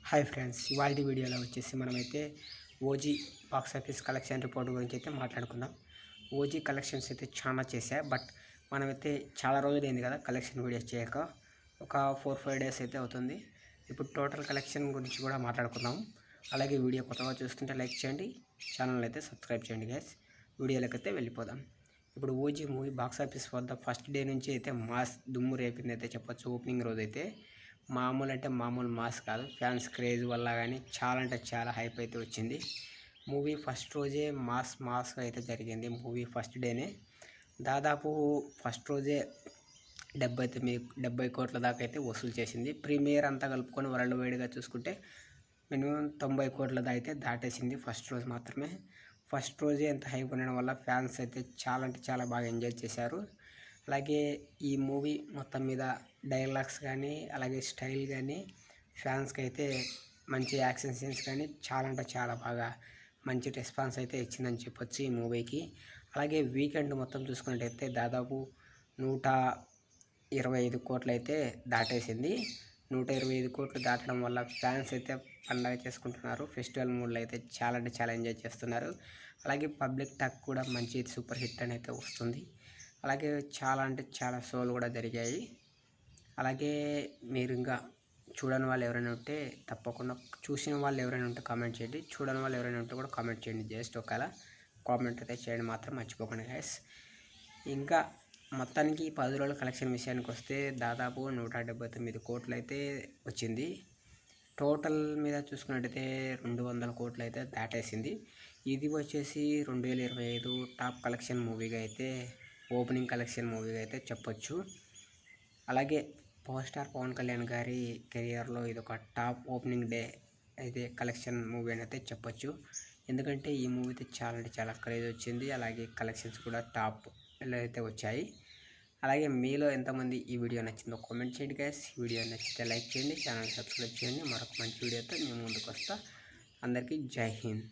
Hi friends, ఇవాల్టి వీడియోలో వచ్చేసి మనమైతే OG box office collection report గురించి అయితే మాట్లాడుకుందాం. ఓజీ కలెక్షన్స్ అయితే చాలా చేశా, బట్ మనమైతే చాలా రోజులైంది కదా కలెక్షన్ వీడియోస్ చేయక. ఒక 4-5 డేస్ అయితే అవుతుంది. ఇప్పుడు టోటల్ కలెక్షన్ గురించి కూడా మాట్లాడుకుందాం. అలాగే వీడియో కొత్తగా చూస్తుంటే లైక్ చేయండి, ఛానల్ అయితే సబ్స్క్రైబ్ చేయండి గైస్. వీడియోలకైతే వెళ్ళిపోదాం. ఇప్పుడు ఓజీ మూవీ బాక్స్ ఆఫీస్ వద్ద ఫస్ట్ డే నుంచి అయితే మాస్ దుమ్ము రేపింది అయితే చెప్పొచ్చు. ఓపెనింగ్ రోజు అయితే మామూలు అంటే మామూలు మాస్ కాదు, ఫ్యాన్స్ క్రేజ్ వల్ల కానీ చాలా అంటే చాలా హైప్ అయితే వచ్చింది. మూవీ ఫస్ట్ రోజే మాస్గా అయితే జరిగింది. మూవీ ఫస్ట్ డేనే దాదాపు ఫస్ట్ రోజే 70 కోట్ల దాకా అయితే వసూలు చేసింది. ప్రీమియర్ అంతా కలుపుకొని వరల్డ్ వైడ్గా చూసుకుంటే మినిమం 90 కోట్ల దాకా అయితే దాటేసింది ఫస్ట్ రోజు మాత్రమే. ఫస్ట్ రోజే ఎంత హైప్ ఉండడం వల్ల ఫ్యాన్స్ అయితే చాలా అంటే చాలా బాగా ఎంజాయ్ చేశారు. అలాగే ఈ మూవీ మొత్తం మీద డైలాగ్స్ కానీ అలాగే స్టైల్ కానీ ఫ్యాన్స్కి అయితే మంచి యాక్షన్ సీన్స్ కానీ చాలా అంటే చాలా బాగా మంచి రెస్పాన్స్ అయితే ఇచ్చిందని చెప్పొచ్చు ఈ మూవీకి. అలాగే వీకెండ్ మొత్తం చూసుకున్నట్టయితే దాదాపు 125 కోట్లు అయితే దాటేసింది. 125 కోట్లు దాటడం వల్ల ఫ్యాన్స్ అయితే పండగ చేసుకుంటున్నారు. ఫెస్టివల్ మూడ్లో అయితే చాలా అంటే చాలా ఎంజాయ్ చేస్తున్నారు. అలాగే పబ్లిక్ టాక్ కూడా మంచి సూపర్ హిట్ అని అయితే వస్తుంది. అలాగే చాలా అంటే చాలా షోలు కూడా జరిగాయి. అలాగే మీరు ఇంకా చూడని వాళ్ళు ఎవరైనా ఉంటే తప్పకుండా, చూసిన వాళ్ళు ఎవరైనా ఉంటే కామెంట్ చేయండి, చూడని వాళ్ళు ఎవరైనా ఉంటే కూడా కామెంట్ చేయండి. జస్ట్ ఒకవేళ కామెంట్ అయితే చేయడం మాత్రం మర్చిపోకండి గైస్. ఇంకా మొత్తానికి 10 రోజుల కలెక్షన్ విషయానికి వస్తే దాదాపు 179 కోట్లు అయితే వచ్చింది. టోటల్ మీద చూసుకున్నట్టయితే 200 కోట్లు అయితే దాటేసింది. ఇది వచ్చేసి 2025 టాప్ కలెక్షన్ మూవీగా అయితే, ఓపెనింగ్ కలెక్షన్ మూవీగా అయితే చెప్పొచ్చు. అలాగే పవర్ స్టార్ పవన్ కళ్యాణ్ గారి కెరియర్లో ఇది ఒక టాప్ ఓపెనింగ్ డే అయితే కలెక్షన్ మూవీ అని అయితే చెప్పొచ్చు. ఎందుకంటే ఈ మూవీ అయితే చాలా అంటే చాలా క్రేజ్ వచ్చింది. అలాగే కలెక్షన్స్ కూడా టాప్ అయితే వచ్చాయి. అలాగే మీలో ఎంతమంది ఈ వీడియో నచ్చిందో కామెంట్ చేయండి గైస్. వీడియో నచ్చితే లైక్ చేయండి, ఛానల్ సబ్స్క్రైబ్ చేయండి. మరొక మంచి వీడియోతో మేము ముందుకు వస్తా. అందరికీ జై హింద్.